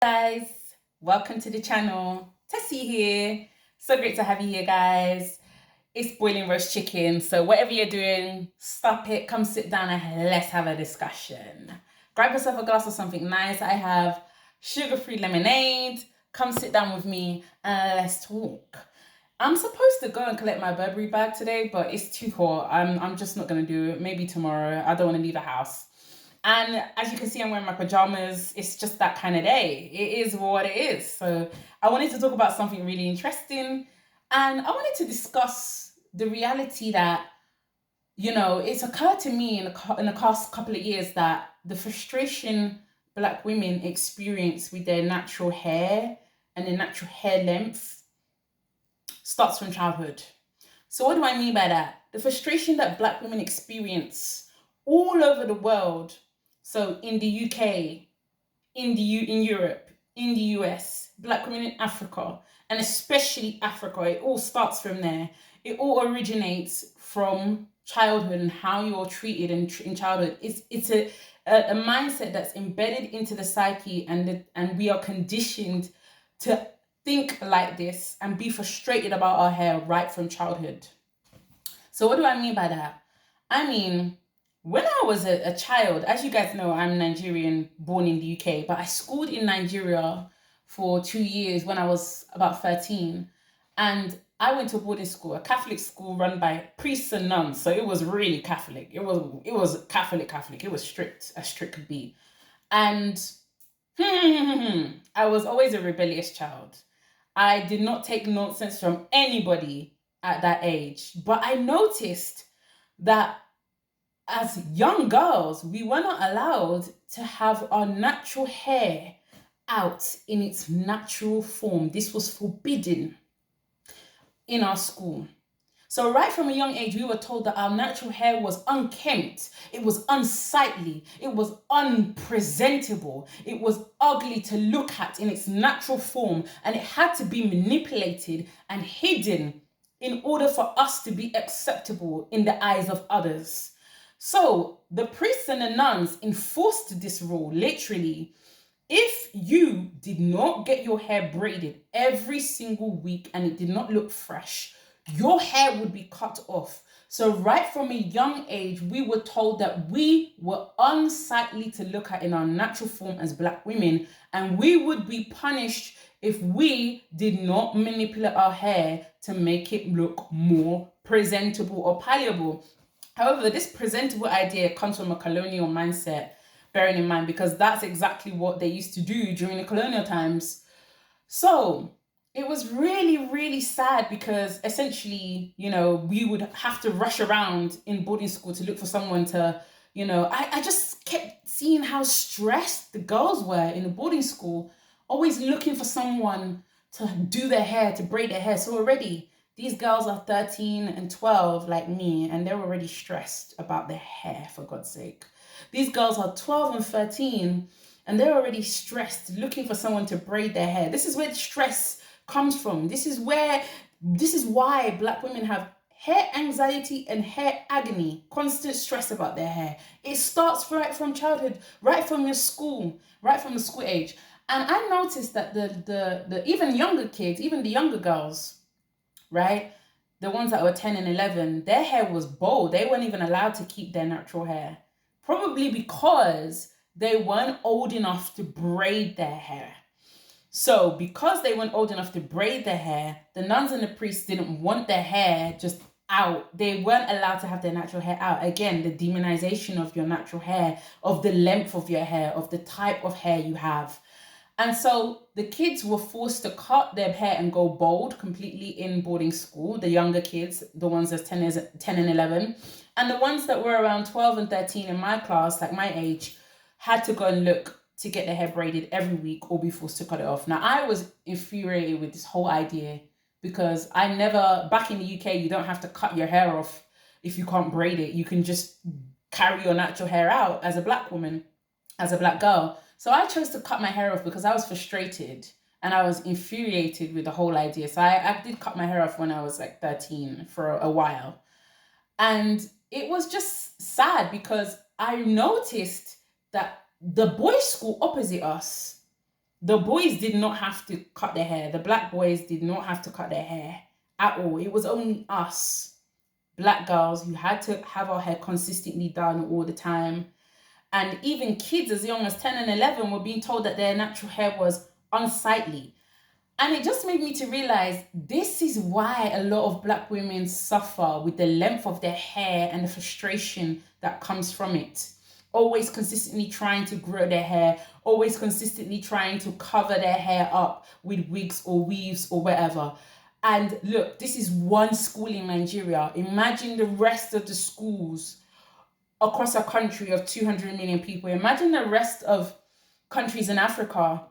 Guys, welcome to the channel. Tessie here. So great to have you here, guys. It's boiling roast chicken, so whatever you're doing, stop it, come sit down and let's have a discussion. Grab yourself a glass of something nice. I have sugar-free lemonade. Come sit down with me and let's talk. I'm supposed to go and collect my Burberry bag today, but it's too hot. I'm just not gonna do it. Maybe tomorrow. I don't want to leave the house. And as you can see, I'm wearing my pajamas. It's just that kind of day. It is what it is. So I wanted to talk about something really interesting. And I wanted to discuss the reality that, it's occurred to me in the past couple of years that the frustration Black women experience with their natural hair and their natural hair length starts from childhood. So what do I mean by that? The frustration that Black women experience all over the world. So in the UK, in Europe, in the US, Black women in Africa, and especially Africa, it all starts from there. It all originates from childhood and how you're treated in childhood. It's a mindset that's embedded into the psyche, and we are conditioned to think like this and be frustrated about our hair right from childhood. So what do I mean by that? I mean, when I was a child, as you guys know, I'm Nigerian, born in the UK, but I schooled in Nigeria for 2 years when I was about 13. And I went to a boarding school, a Catholic school run by priests and nuns. So it was really Catholic. It was Catholic. It was strict, as strict could be. And I was always a rebellious child. I did not take nonsense from anybody at that age. But I noticed that as young girls, we were not allowed to have our natural hair out in its natural form. This was forbidden in our school. So right from a young age, we were told that our natural hair was unkempt, it was unsightly, it was unpresentable, it was ugly to look at in its natural form, and it had to be manipulated and hidden in order for us to be acceptable in the eyes of others. So the priests and the nuns enforced this rule, literally. If you did not get your hair braided every single week and it did not look fresh, your hair would be cut off. So right from a young age, we were told that we were unsightly to look at in our natural form as Black women, and we would be punished if we did not manipulate our hair to make it look more presentable or palatable. However, this presentable idea comes from a colonial mindset, bearing in mind, because that's exactly what they used to do during the colonial times. So it was really, really sad because essentially, we would have to rush around in boarding school to look for someone to, I just kept seeing how stressed the girls were in the boarding school, always looking for someone to do their hair, to braid their hair. So already these girls are 13 and 12 like me, and they're already stressed about their hair, for God's sake. These girls are 12 and 13 and they're already stressed looking for someone to braid their hair. This is where stress comes from. This is why Black women have hair anxiety and hair agony, constant stress about their hair. It starts right from childhood, right from your school, right from the school age. And I noticed that the even younger kids, even the younger girls, right? The ones that were 10 and 11, their hair was bold. They weren't even allowed to keep their natural hair. Probably because they weren't old enough to braid their hair. So because they weren't old enough to braid their hair, the nuns and the priests didn't want their hair just out. They weren't allowed to have their natural hair out. Again, the demonization of your natural hair, of the length of your hair, of the type of hair you have. And so the kids were forced to cut their hair and go bald completely in boarding school. The younger kids, the ones that's 10 and 11. And the ones that were around 12 and 13 in my class, like my age, had to go and look to get their hair braided every week or be forced to cut it off. Now, I was infuriated with this whole idea because back in the UK, you don't have to cut your hair off if you can't braid it. You can just carry your natural hair out as a Black woman, as a Black girl. So I chose to cut my hair off because I was frustrated and I was infuriated with the whole idea. So I did cut my hair off when I was like 13 for a while. And it was just sad because I noticed that the boys' school opposite us, The boys did not have to cut their hair. The black boys did not have to cut their hair at all. It was only us black girls who had to have our hair consistently done all the time. And even kids as young as 10 and 11 were being told that their natural hair was unsightly. And it just made me to realize this is why a lot of black women suffer with the length of their hair and the frustration that comes from it. Always consistently trying to grow their hair, always consistently trying to cover their hair up with wigs or weaves or whatever. And look, this is one school in Nigeria. Imagine the rest of the schools across a country of 200 million people. Imagine the rest of countries in Africa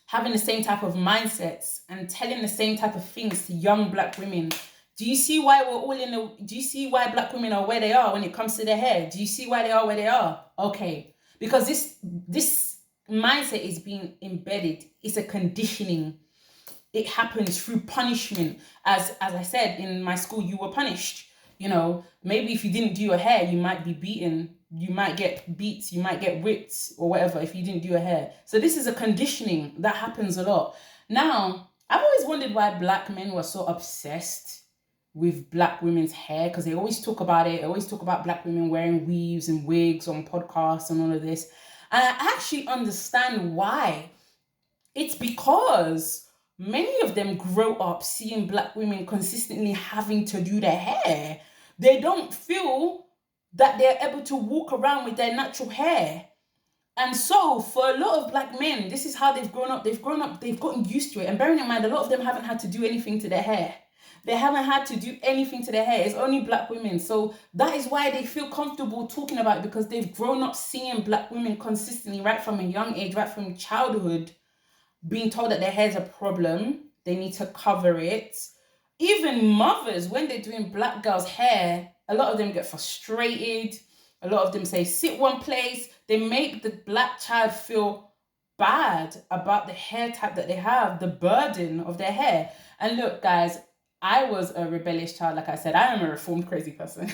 having the same type of mindsets and telling the same type of things to young black women. Do you see why do you see why black women are where they are when it comes to their hair? Do you see why they are where they are? Okay. Because this mindset is being embedded. It's a conditioning. It happens through punishment. As I said, in my school, you were punished. You know, maybe if you didn't do your hair, you might be beaten. You might get beats, you might get whipped or whatever if you didn't do your hair. So this is a conditioning that happens a lot. Now, I've always wondered why black men were so obsessed with black women's hair, because they always talk about it. They always talk about black women wearing weaves and wigs on podcasts and all of this. And I actually understand why. It's because many of them grow up seeing black women consistently having to do their hair. They don't feel that they're able to walk around with their natural hair. And so for a lot of black men, this is how they've grown up. They've gotten used to it. And bearing in mind, a lot of them haven't had to do anything to their hair. They haven't had to do anything to their hair. It's only black women. So that is why they feel comfortable talking about it, because they've grown up seeing black women consistently right from a young age, right from childhood, being told that their hair is a problem. They need to cover it. Even mothers, when they're doing black girls' hair, a lot of them get frustrated. A lot of them say, sit one place. They make the black child feel bad about the hair type that they have, the burden of their hair. And look, guys, I was a rebellious child. Like I said, I am a reformed crazy person.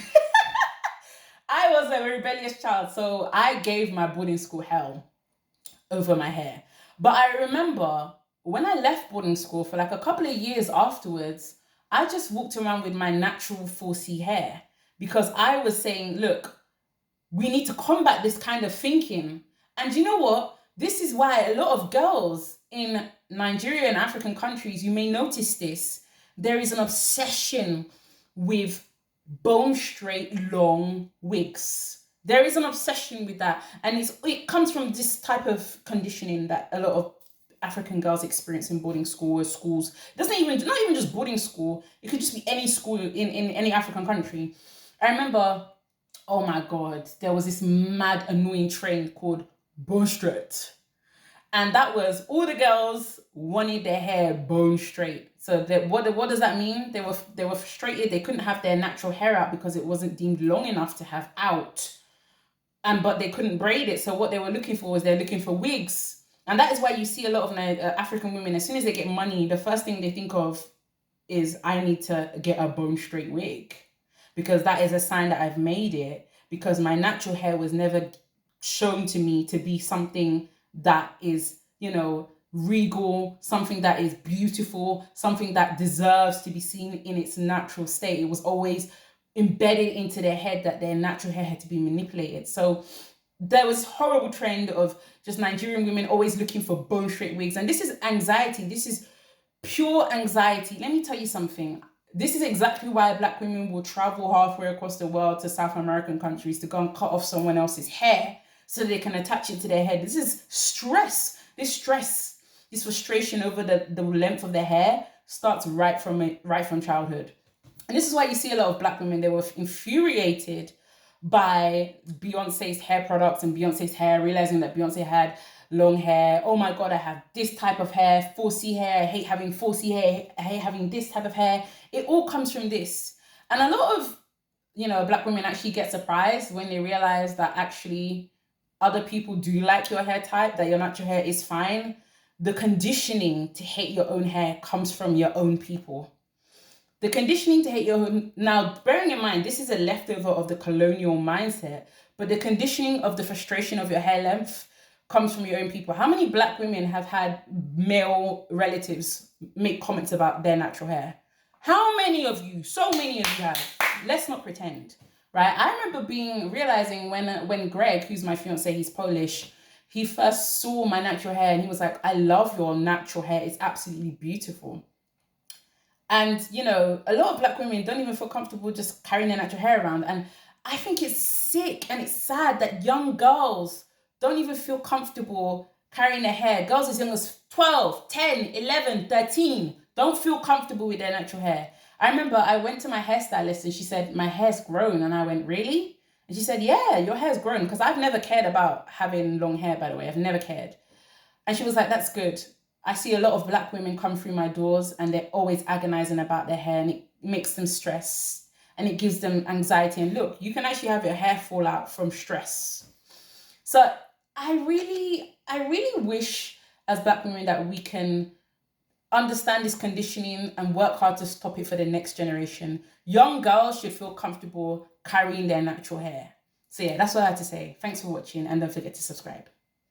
I was a rebellious child. So I gave my boarding school hell over my hair. But I remember when I left boarding school for like a couple of years afterwards, I just walked around with my natural 4C hair, because I was saying, look, we need to combat this kind of thinking. And you know what? This is why a lot of girls in Nigeria and African countries, you may notice this, there is an obsession with bone straight long wigs. There is an obsession with that. And it comes from this type of conditioning that a lot of African girls experience in boarding school or schools. It doesn't even, not even just boarding school. It could just be any school in any African country. I remember, oh my God, there was this mad annoying trend called bone straight. And that was all the girls wanted their hair bone straight. So what does that mean? They were frustrated. They couldn't have their natural hair out because it wasn't deemed long enough to have out. But they couldn't braid it. So what they were looking for was they're looking for wigs. And that is why you see a lot of African women, as soon as they get money, the first thing they think of is, I need to get a bone straight wig, because that is a sign that I've made it, because my natural hair was never shown to me to be something that is, regal, something that is beautiful, something that deserves to be seen in its natural state. It was always embedded into their head that their natural hair had to be manipulated. So there was horrible trend of just Nigerian women always looking for bone straight wigs. And this is anxiety. This is pure anxiety. Let me tell you something. This is exactly why black women will travel halfway across the world to South American countries to go and cut off someone else's hair so they can attach it to their head. This is stress. This frustration over the length of their hair starts right from childhood. And this is why you see a lot of black women, they were infuriated by Beyonce's hair products and Beyonce's hair, realizing that Beyonce had long hair. Oh my God, I have this type of hair, 4C hair. I hate having 4C hair. I hate having this type of hair. It all comes from this. And a lot of, black women actually get surprised when they realize that actually other people do like your hair type, that your natural hair is fine. The conditioning to hate your own hair comes from your own people. The conditioning to hate your own, now bearing in mind, this is a leftover of the colonial mindset, but the conditioning of the frustration of your hair length comes from your own people. How many black women have had male relatives make comments about their natural hair? How many of you? So many of you have. Let's not pretend, right? I remember realizing when Greg, who's my fiance, he's Polish, he first saw my natural hair and he was like, I love your natural hair. It's absolutely beautiful. And, you know, a lot of black women don't even feel comfortable just carrying their natural hair around. And I think it's sick and it's sad that young girls don't even feel comfortable carrying their hair. Girls as young as 12, 10, 11, 13 don't feel comfortable with their natural hair. I remember I went to my hairstylist and she said, my hair's grown. And I went, really? And she said, yeah, your hair's grown. Because I've never cared about having long hair, by the way. I've never cared. And she was like, that's good. I see a lot of black women come through my doors and they're always agonizing about their hair and it makes them stress and it gives them anxiety. And look, you can actually have your hair fall out from stress. So I really wish as black women that we can understand this conditioning and work hard to stop it for the next generation. Young girls should feel comfortable carrying their natural hair. So yeah, that's what I had to say. Thanks for watching and don't forget to subscribe.